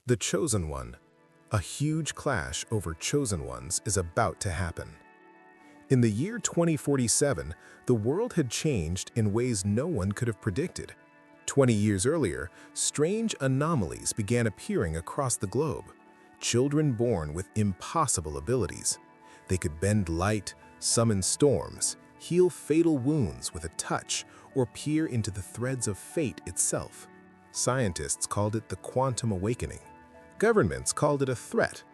The Chosen One. A huge clash over Chosen Ones is about to happen. In the year 2047, the world had changed in ways no one could have predicted. 20 years earlier, strange anomalies began appearing across the globe. Children born with impossible abilities. They could bend light, summon storms, heal fatal wounds with a touch, or peer into the threads of fate itself. Scientists called it the quantum awakening. Governments called it a threat.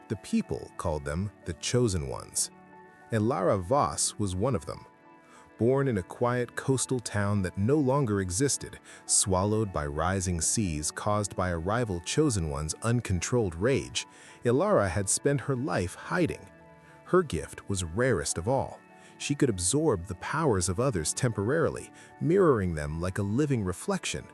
The people called them the Chosen Ones. Elara was one of them. Born in a quiet coastal town that no longer existed, swallowed by rising seas caused by a rival Chosen One's uncontrolled rage, Elara had spent her life hiding. Her gift was rarest of all. She could absorb the powers of others temporarily, mirroring them like a living reflection.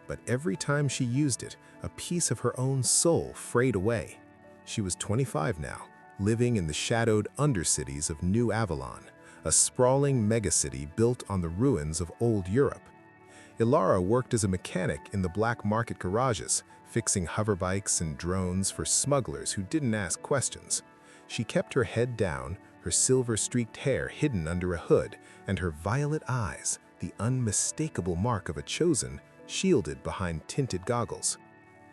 But every time she used it, a piece of her own soul frayed away. She was 25 now, living in the shadowed undercities of New Avalon, a sprawling megacity built on the ruins of old Europe. Elara worked as a mechanic in the black market garages, fixing hoverbikes and drones for smugglers who didn't ask questions. She kept her head down, her silver-streaked hair hidden under a hood, and her violet eyes, the unmistakable mark of a chosen, shielded behind tinted goggles.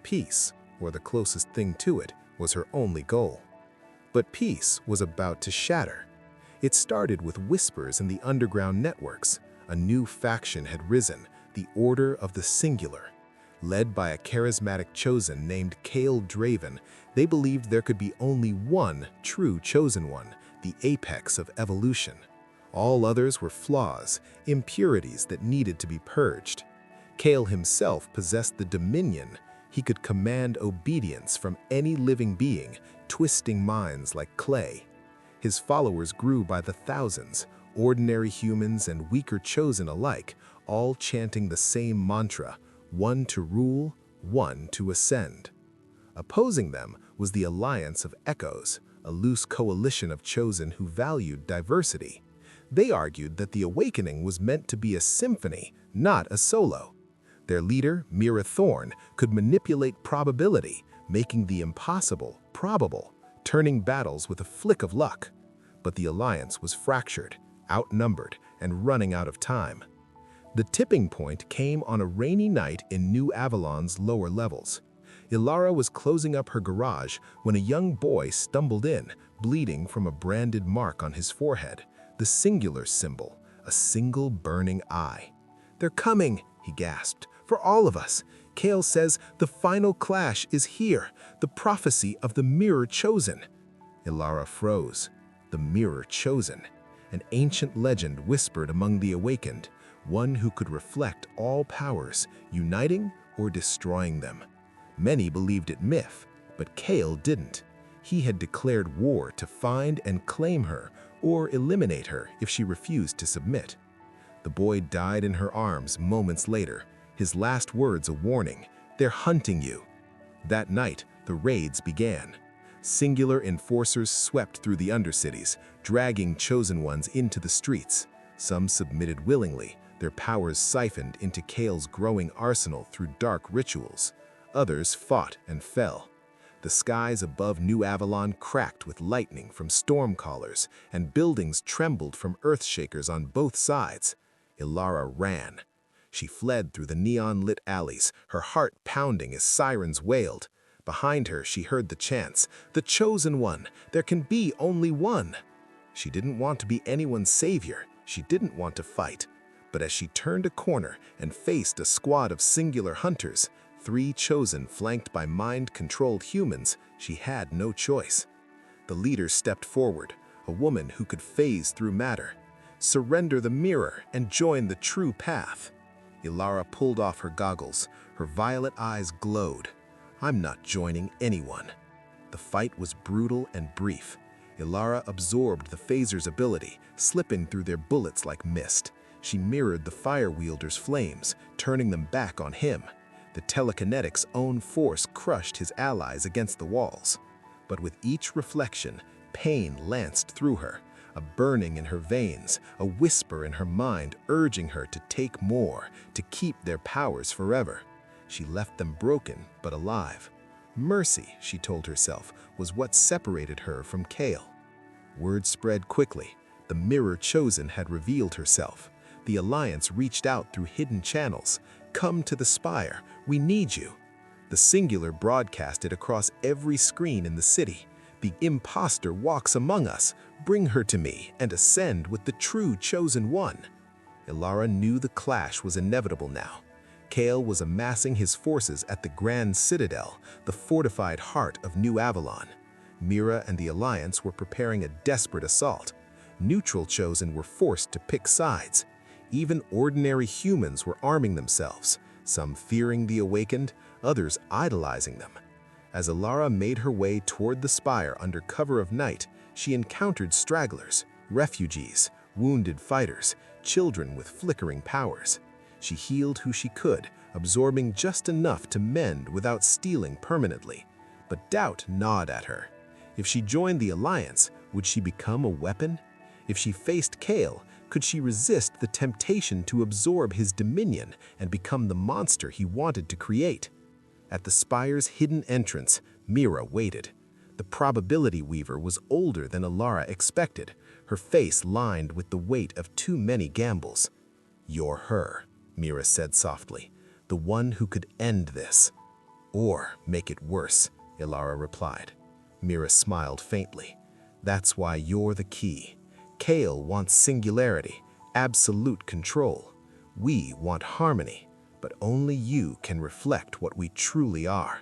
Peace, or the closest thing to it, was her only goal. But peace was about to shatter. It started with whispers in the underground networks. A new faction had risen, the Order of the Singular. Led by a charismatic chosen named Kale Draven, they believed there could be only one true Chosen One, the apex of evolution. All others were flaws, impurities that needed to be purged. Kale himself possessed the dominion. He could command obedience from any living being, twisting minds like clay. His followers grew by the thousands, ordinary humans and weaker chosen alike, all chanting the same mantra, one to rule, one to ascend. Opposing them was the Alliance of Echoes, a loose coalition of chosen who valued diversity. They argued that the awakening was meant to be a symphony, not a solo. Their leader, Mira Thorn, could manipulate probability, making the impossible probable, turning battles with a flick of luck. But the alliance was fractured, outnumbered, and running out of time. The tipping point came on a rainy night in New Avalon's lower levels. Elara was closing up her garage when a young boy stumbled in, bleeding from a branded mark on his forehead, the singular symbol, a single burning eye. "They're coming," he gasped. "For all of us. Kale says the final clash is here, the prophecy of the Mirror Chosen." Elara froze. The Mirror Chosen. An ancient legend whispered among the awakened, one who could reflect all powers, uniting or destroying them. Many believed it myth, but Kale didn't. He had declared war to find and claim her, or eliminate her if she refused to submit. The boy died in her arms moments later, his last words a warning, "They're hunting you." That night, the raids began. Singular enforcers swept through the undercities, dragging chosen ones into the streets. Some submitted willingly, their powers siphoned into Kale's growing arsenal through dark rituals. Others fought and fell. The skies above New Avalon cracked with lightning from storm callers, and buildings trembled from earthshakers on both sides. Elara ran. She fled through the neon-lit alleys, her heart pounding as sirens wailed. Behind her, she heard the chants, "The Chosen One! There can be only one!" She didn't want to be anyone's savior. She didn't want to fight. But as she turned a corner and faced a squad of singular hunters, 3 chosen flanked by mind-controlled humans, she had no choice. The leader stepped forward, a woman who could phase through matter. Surrender the mirror and join the true path. Elara pulled off her goggles. Her violet eyes glowed. "I'm not joining anyone." The fight was brutal and brief. Elara absorbed the phaser's ability, slipping through their bullets like mist. She mirrored the fire wielder's flames, turning them back on him. The telekinetic's own force crushed his allies against the walls. But with each reflection, pain lanced through her. A burning in her veins, a whisper in her mind urging her to take more, to keep their powers forever. She left them broken but alive. Mercy, she told herself, was what separated her from Kale. Word spread quickly. The mirror chosen had revealed herself. The Alliance reached out through hidden channels. "Come to the spire. We need you." The singular broadcasted across every screen in the city. "The imposter walks among us. Bring her to me and ascend with the true chosen one." Elara knew the clash was inevitable now. Kale was amassing his forces at the Grand Citadel, the fortified heart of New Avalon. Mira and the Alliance were preparing a desperate assault. Neutral chosen were forced to pick sides. Even ordinary humans were arming themselves, some fearing the awakened, others idolizing them. As Elara made her way toward the spire under cover of night, she encountered stragglers, refugees, wounded fighters, children with flickering powers. She healed who she could, absorbing just enough to mend without stealing permanently. But doubt gnawed at her. If she joined the Alliance, would she become a weapon? If she faced Kale, could she resist the temptation to absorb his dominion and become the monster he wanted to create? At the spire's hidden entrance, Mira waited. The probability weaver was older than Elara expected, her face lined with the weight of too many gambles. "You're her," Mira said softly, "the one who could end this." "Or make it worse," Elara replied. Mira smiled faintly. "That's why you're the key. Kale wants singularity, absolute control. We want harmony, but only you can reflect what we truly are."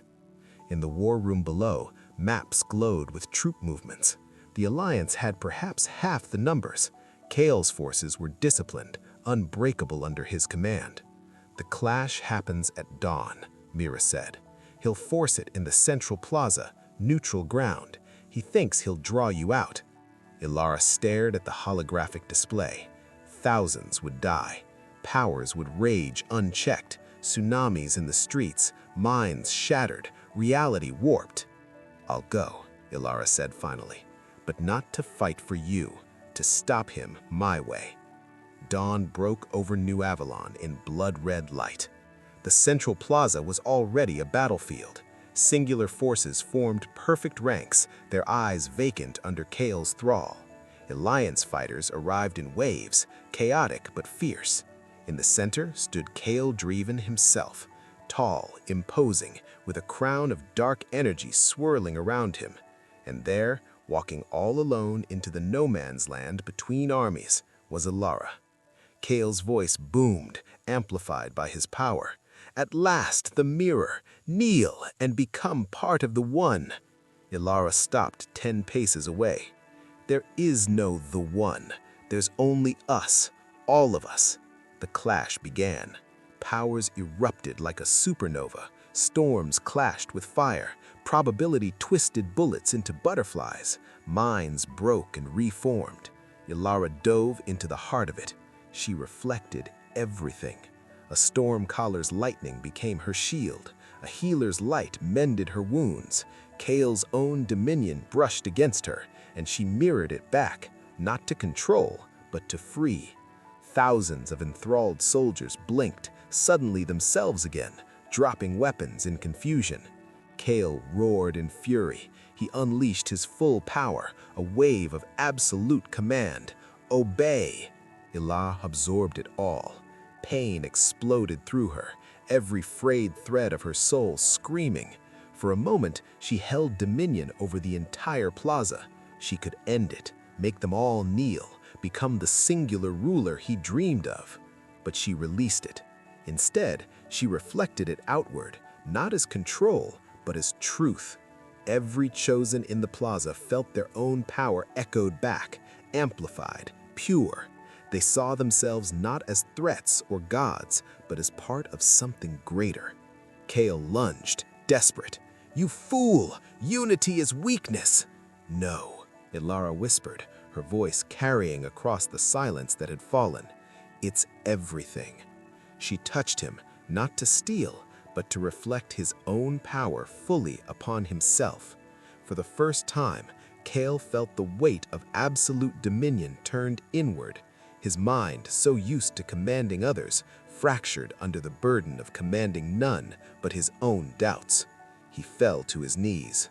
In the war room below, maps glowed with troop movements. The Alliance had perhaps half the numbers. Kale's forces were disciplined, unbreakable under his command. "The clash happens at dawn," Mira said. "He'll force it in the central plaza, neutral ground. He thinks he'll draw you out." Elara stared at the holographic display. Thousands would die. Powers would rage unchecked. Tsunamis in the streets, minds shattered, reality warped. "I'll go," Elara said finally, "but not to fight for you, to stop him my way." Dawn broke over New Avalon in blood-red light. The central plaza was already a battlefield. Singular forces formed perfect ranks, their eyes vacant under Kale's thrall. Alliance fighters arrived in waves, chaotic but fierce. In the center stood Kale Dreven himself, tall, imposing, with a crown of dark energy swirling around him. And there, walking all alone into the no-man's land between armies, was Elara. Kale's voice boomed, amplified by his power. "At last, the mirror! Kneel and become part of the One!" Elara stopped 10 paces away. "There is no the One. There's only us, all of us." The clash began. Powers erupted like a supernova. Storms clashed with fire. Probability twisted bullets into butterflies. Minds broke and reformed. Elara dove into the heart of it. She reflected everything. A storm caller's lightning became her shield. A healer's light mended her wounds. Kale's own dominion brushed against her, and she mirrored it back, not to control, but to free. Thousands of enthralled soldiers blinked, suddenly themselves again, dropping weapons in confusion. Kale roared in fury. He unleashed his full power, a wave of absolute command. "Obey!" Elara absorbed it all. Pain exploded through her, every frayed thread of her soul screaming. For a moment, she held dominion over the entire plaza. She could end it, make them all kneel, become the singular ruler he dreamed of. But she released it. Instead, she reflected it outward, not as control, but as truth. Every chosen in the plaza felt their own power echoed back, amplified, pure. They saw themselves not as threats or gods, but as part of something greater. Kale lunged, desperate. "You fool! Unity is weakness!" "No," Elara whispered, her voice carrying across the silence that had fallen. "It's everything." She touched him, not to steal, but to reflect his own power fully upon himself. For the first time, Kale felt the weight of absolute dominion turned inward. His mind, so used to commanding others, fractured under the burden of commanding none but his own doubts. He fell to his knees.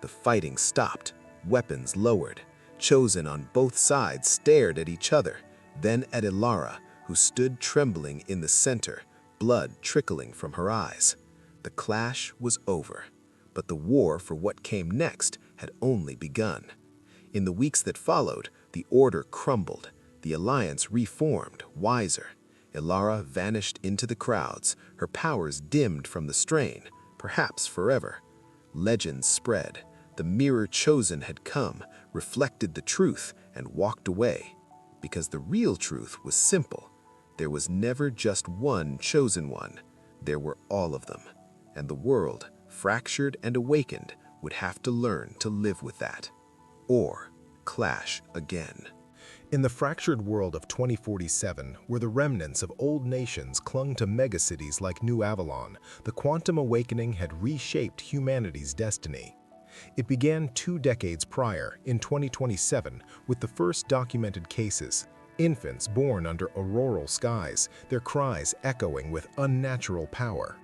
The fighting stopped, weapons lowered. Chosen on both sides stared at each other, then at Elara, who stood trembling in the center, blood trickling from her eyes. The clash was over, but the war for what came next had only begun. In the weeks that followed, the order crumbled. The alliance reformed, wiser. Elara vanished into the crowds, her powers dimmed from the strain, perhaps forever. Legends spread. The mirror chosen had come, reflected the truth, and walked away. Because the real truth was simple. There was never just one chosen one. There were all of them. And the world, fractured and awakened, would have to learn to live with that. Or clash again. In the fractured world of 2047, where the remnants of old nations clung to megacities like New Avalon, the quantum awakening had reshaped humanity's destiny. It began 2 decades prior, in 2027, with the first documented cases. Infants born under auroral skies, their cries echoing with unnatural power.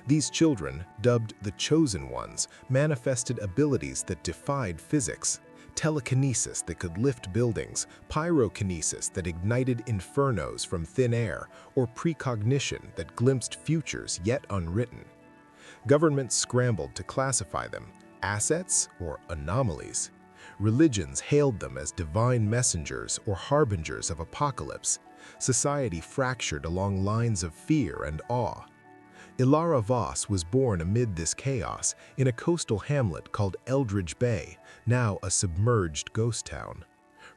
These children, dubbed the Chosen Ones, manifested abilities that defied physics. Telekinesis that could lift buildings, pyrokinesis that ignited infernos from thin air, or precognition that glimpsed futures yet unwritten. Governments scrambled to classify them, assets or anomalies. Religions hailed them as divine messengers or harbingers of apocalypse. Society fractured along lines of fear and awe. Elara Voss was born amid this chaos in a coastal hamlet called Eldridge Bay, now a submerged ghost town.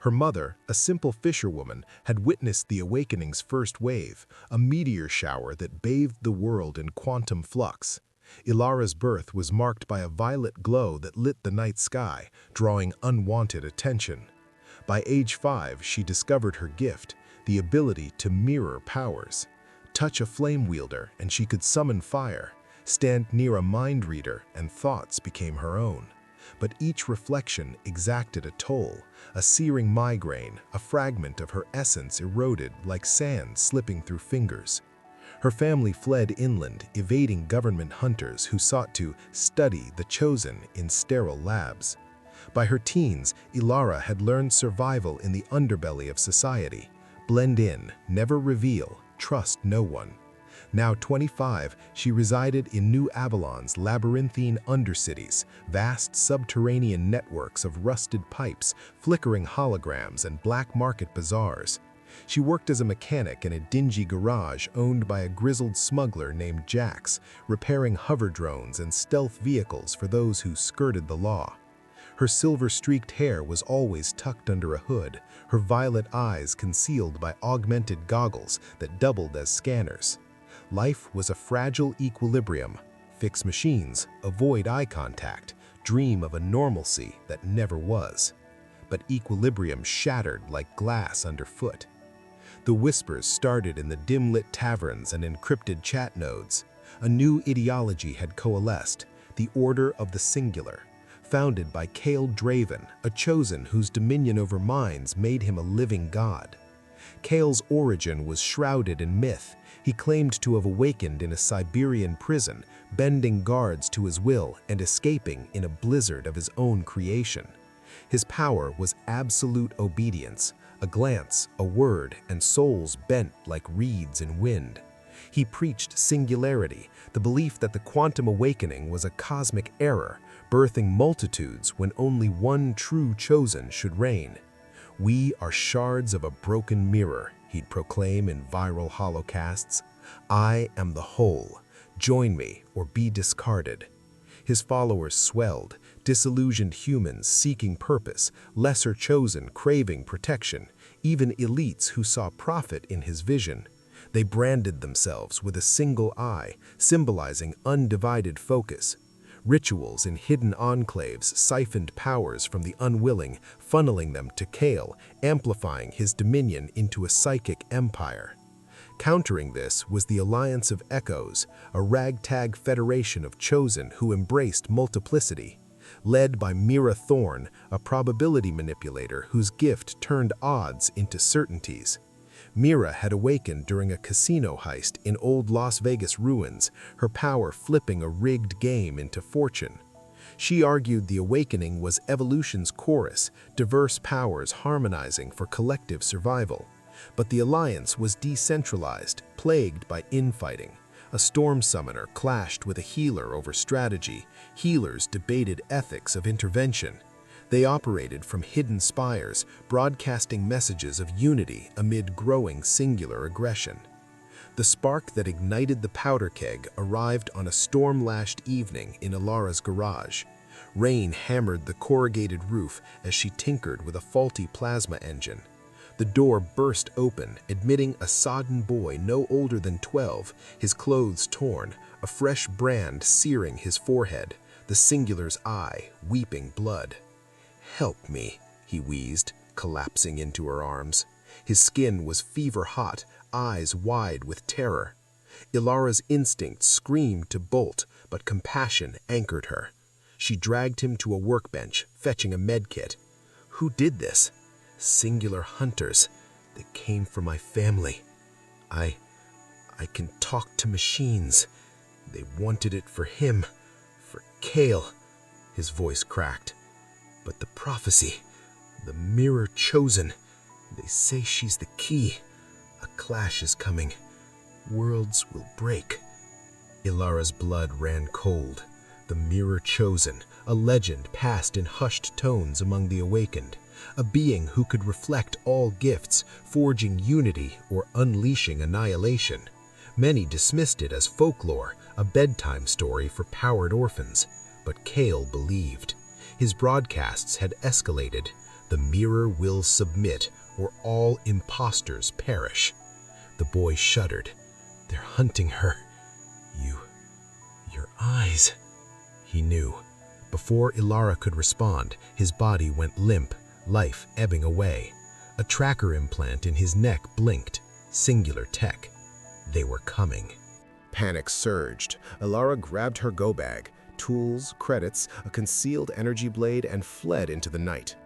Her mother, a simple fisherwoman, had witnessed the awakening's first wave, a meteor shower that bathed the world in quantum flux. Elara's birth was marked by a violet glow that lit the night sky, drawing unwanted attention. By age 5, she discovered her gift, the ability to mirror powers. Touch a flame wielder and she could summon fire, stand near a mind reader and thoughts became her own. But each reflection exacted a toll, a searing migraine, a fragment of her essence eroded like sand slipping through fingers. Her family fled inland, evading government hunters who sought to study the chosen in sterile labs. By her teens, Elara had learned survival in the underbelly of society. Blend in, never reveal, trust no one. Now 25, she resided in New Avalon's labyrinthine undercities, vast subterranean networks of rusted pipes, flickering holograms, and black market bazaars. She worked as a mechanic in a dingy garage owned by a grizzled smuggler named Jax, repairing hover drones and stealth vehicles for those who skirted the law. Her silver-streaked hair was always tucked under a hood, her violet eyes concealed by augmented goggles that doubled as scanners. Life was a fragile equilibrium. Fix machines, avoid eye contact, dream of a normalcy that never was. But equilibrium shattered like glass underfoot. The whispers started in the dim-lit taverns and encrypted chat nodes. A new ideology had coalesced, the Order of the Singular. Founded by Kale Draven, a chosen whose dominion over minds made him a living god. Kale's origin was shrouded in myth. He claimed to have awakened in a Siberian prison, bending guards to his will and escaping in a blizzard of his own creation. His power was absolute obedience, a glance, a word, and souls bent like reeds in wind. He preached singularity, the belief that the quantum awakening was a cosmic error, birthing multitudes when only one true chosen should reign. "We are shards of a broken mirror," he'd proclaim in viral holocasts. "I am the whole. Join me or be discarded." His followers swelled, disillusioned humans seeking purpose, lesser chosen craving protection, even elites who saw profit in his vision. They branded themselves with a single eye, symbolizing undivided focus. Rituals in hidden enclaves siphoned powers from the unwilling, funneling them to Kale, amplifying his dominion into a psychic empire. Countering this was the Alliance of Echoes, a ragtag federation of chosen who embraced multiplicity. Led by Mira Thorne, a probability manipulator whose gift turned odds into certainties. Mira had awakened during a casino heist in old Las Vegas ruins, her power flipping a rigged game into fortune. She argued the awakening was evolution's chorus, diverse powers harmonizing for collective survival. But the alliance was decentralized, plagued by infighting. A storm summoner clashed with a healer over strategy. Healers debated ethics of intervention. They operated from hidden spires, broadcasting messages of unity amid growing singular aggression. The spark that ignited the powder keg arrived on a storm-lashed evening in Elara's garage. Rain hammered the corrugated roof as she tinkered with a faulty plasma engine. The door burst open, admitting a sodden boy no older than 12, his clothes torn, a fresh brand searing his forehead, the Singular's eye weeping blood. "Help me," he wheezed, collapsing into her arms. His skin was fever-hot, eyes wide with terror. Elara's instinct screamed to bolt, but compassion anchored her. She dragged him to a workbench, fetching a medkit. "Who did this?" "Singular hunters. They came for my family. I can talk to machines. They wanted it for him, for Kale." His voice cracked. "But the prophecy, the mirror chosen, they say she's the key. A clash is coming. Worlds will break." Elara's blood ran cold. The mirror chosen, a legend passed in hushed tones among the awakened. A being who could reflect all gifts, forging unity or unleashing annihilation. Many dismissed it as folklore, a bedtime story for powered orphans. But Kale believed. His broadcasts had escalated. The mirror will submit, or all impostors perish. The boy shuddered. "They're hunting her. Your eyes." He knew. Before Elara could respond, his body went limp, life ebbing away. A tracker implant in his neck blinked. Singular tech. They were coming. Panic surged. Elara grabbed her go-bag, tools, credits, a concealed energy blade, and fled into the night.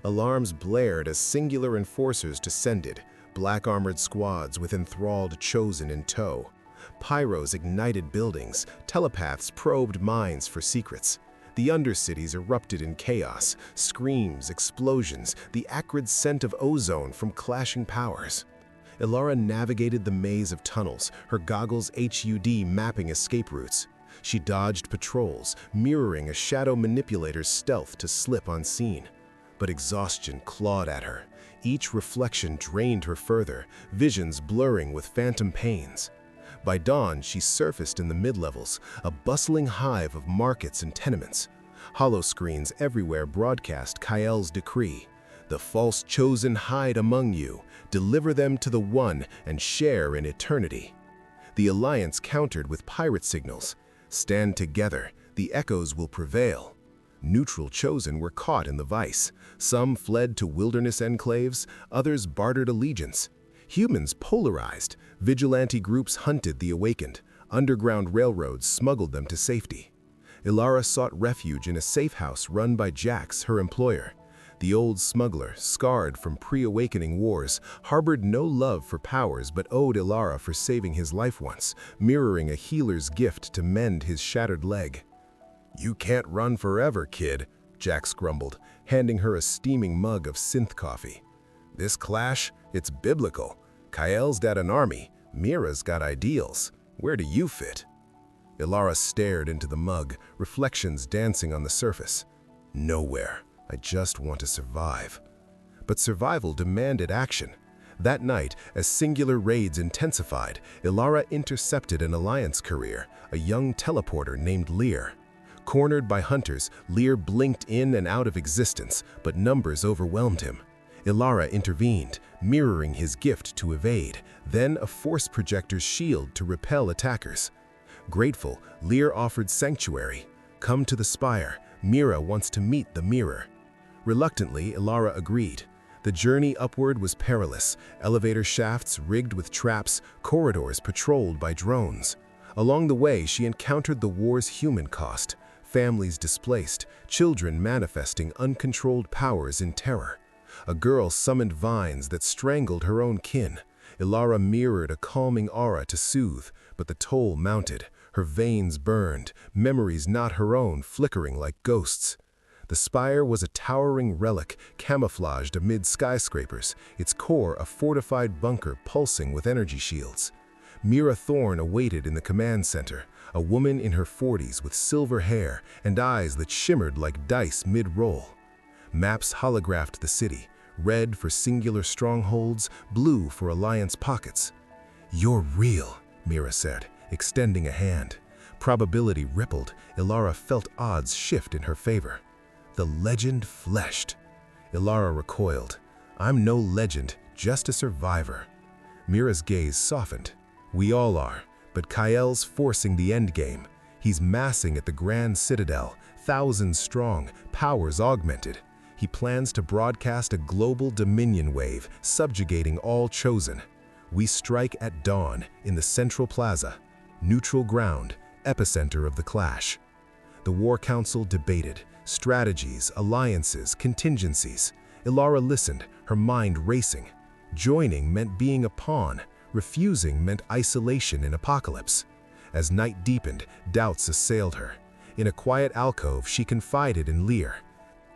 Alarms blared as Singular enforcers descended, black-armored squads with enthralled Chosen in tow. Pyros ignited buildings, telepaths probed mines for secrets. The undercities erupted in chaos, screams, explosions, the acrid scent of ozone from clashing powers. Elara navigated the maze of tunnels, her goggles HUD mapping escape routes. She dodged patrols, mirroring a shadow manipulator's stealth to slip unseen. But exhaustion clawed at her. Each reflection drained her further, visions blurring with phantom pains. By dawn, she surfaced in the mid-levels, a bustling hive of markets and tenements. Holoscreens everywhere broadcast Kael's decree. The false chosen hide among you, deliver them to the One and share in eternity. The Alliance countered with pirate signals. Stand together, the echoes will prevail. Neutral Chosen were caught in the vice. Some fled to wilderness enclaves, others bartered allegiance. Humans polarized. Vigilante groups hunted the awakened. Underground railroads smuggled them to safety. Elara sought refuge in a safe house run by Jax, her employer. The old smuggler, scarred from pre-awakening wars, harbored no love for powers but owed Elara for saving his life once, mirroring a healer's gift to mend his shattered leg. "You can't run forever, kid," Jax grumbled, handing her a steaming mug of synth coffee. "This clash, it's biblical. Kael's got an army, Mira's got ideals. Where do you fit?" Elara stared into the mug, reflections dancing on the surface. "Nowhere. I just want to survive." But survival demanded action. That night, as Singular raids intensified, Elara intercepted an Alliance courier, a young teleporter named Lear. Cornered by hunters, Lear blinked in and out of existence, but numbers overwhelmed him. Elara intervened, mirroring his gift to evade, then a force projector's shield to repel attackers. Grateful, Lear offered sanctuary. "Come to the spire. Mira wants to meet the mirror." Reluctantly, Elara agreed. The journey upward was perilous, elevator shafts rigged with traps, corridors patrolled by drones. Along the way, she encountered the war's human cost, families displaced, children manifesting uncontrolled powers in terror. A girl summoned vines that strangled her own kin. Elara mirrored a calming aura to soothe, but the toll mounted. Her veins burned, memories not her own flickering like ghosts. The spire was a towering relic, camouflaged amid skyscrapers, its core a fortified bunker pulsing with energy shields. Mira Thorne awaited in the command center, a woman in her 40s with silver hair and eyes that shimmered like dice mid-roll. Maps holographed the city, red for singular strongholds, blue for alliance pockets. "You're real," Mira said, extending a hand. Probability rippled. Elara felt odds shift in her favor. The legend fleshed. Elara recoiled. "I'm no legend, just a survivor." Mira's gaze softened. "We all are, but Kyle forcing the endgame. He's massing at the Grand Citadel, thousands strong, powers augmented. He plans to broadcast a global dominion wave, subjugating all chosen. We strike at dawn in the Central Plaza, neutral ground, epicenter of the clash." The War Council debated strategies, alliances, contingencies. Elara listened, her mind racing. Joining meant being a pawn. Refusing meant isolation in apocalypse. As night deepened, doubts assailed her. In a quiet alcove, she confided in Lear.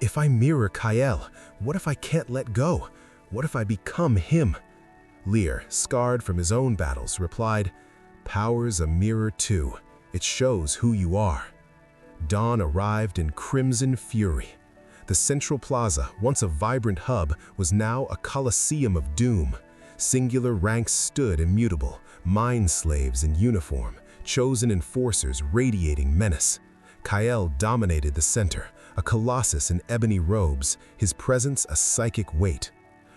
"If I mirror Kyle, what if I can't let go? What if I become him?" Lear, scarred from his own battles, replied, "Power's a mirror too. It shows who you are." Dawn arrived in crimson fury. The Central Plaza, once a vibrant hub, was now a coliseum of doom. Singular ranks stood immutable, mind slaves in uniform, chosen enforcers radiating menace. Kyle dominated the center, a colossus in ebony robes, his presence a psychic weight.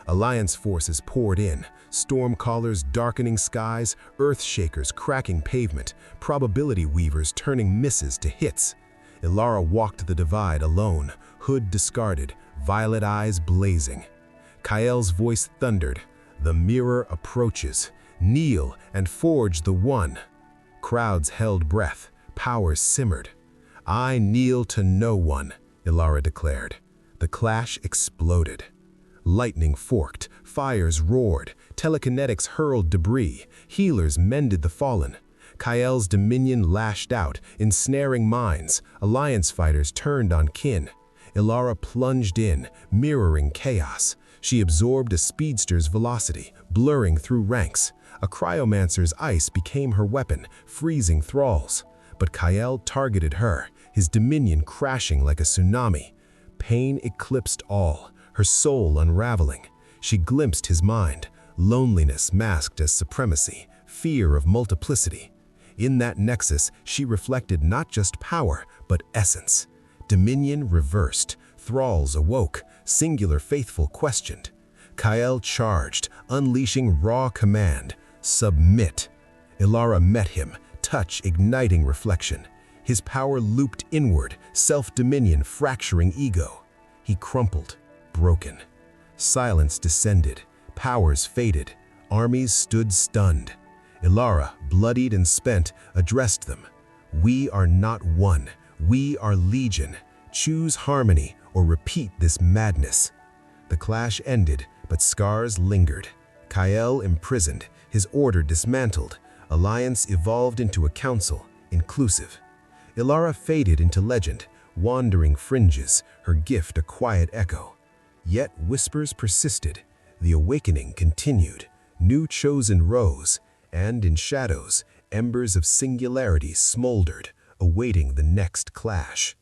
Alliance forces poured in, stormcallers darkening skies, earthshakers cracking pavement, probability weavers turning misses to hits. Elara walked the divide alone, hood discarded, violet eyes blazing. Kyle's voice thundered, "The mirror approaches. Kneel and forge the one." Crowds held breath, powers simmered. "I kneel to no one," Elara declared. The clash exploded. Lightning forked, fires roared, telekinetics hurled debris, healers mended the fallen. Kyle's dominion lashed out, ensnaring minds. Alliance fighters turned on kin. Elara plunged in, mirroring chaos. She absorbed a speedster's velocity, blurring through ranks. A cryomancer's ice became her weapon, freezing thralls. But Kyle targeted her, his dominion crashing like a tsunami. Pain eclipsed all, her soul unraveling. She glimpsed his mind, loneliness masked as supremacy, fear of multiplicity. In that nexus, she reflected not just power, but essence. Dominion reversed, thralls awoke, singular faithful questioned. Kyle charged, unleashing raw command, "Submit." Elara met him, touch igniting reflection. His power looped inward, self-dominion fracturing ego. He crumpled, broken. Silence descended, powers faded, armies stood stunned. Elara, bloodied and spent, addressed them. "We are not one, we are legion. Choose harmony or repeat this madness." The clash ended, but scars lingered. Kyle imprisoned, his order dismantled. Alliance evolved into a council, inclusive. Elara faded into legend, wandering fringes, her gift a quiet echo. Yet whispers persisted. The awakening continued. New chosen rose, and in shadows, embers of singularity smoldered, awaiting the next clash.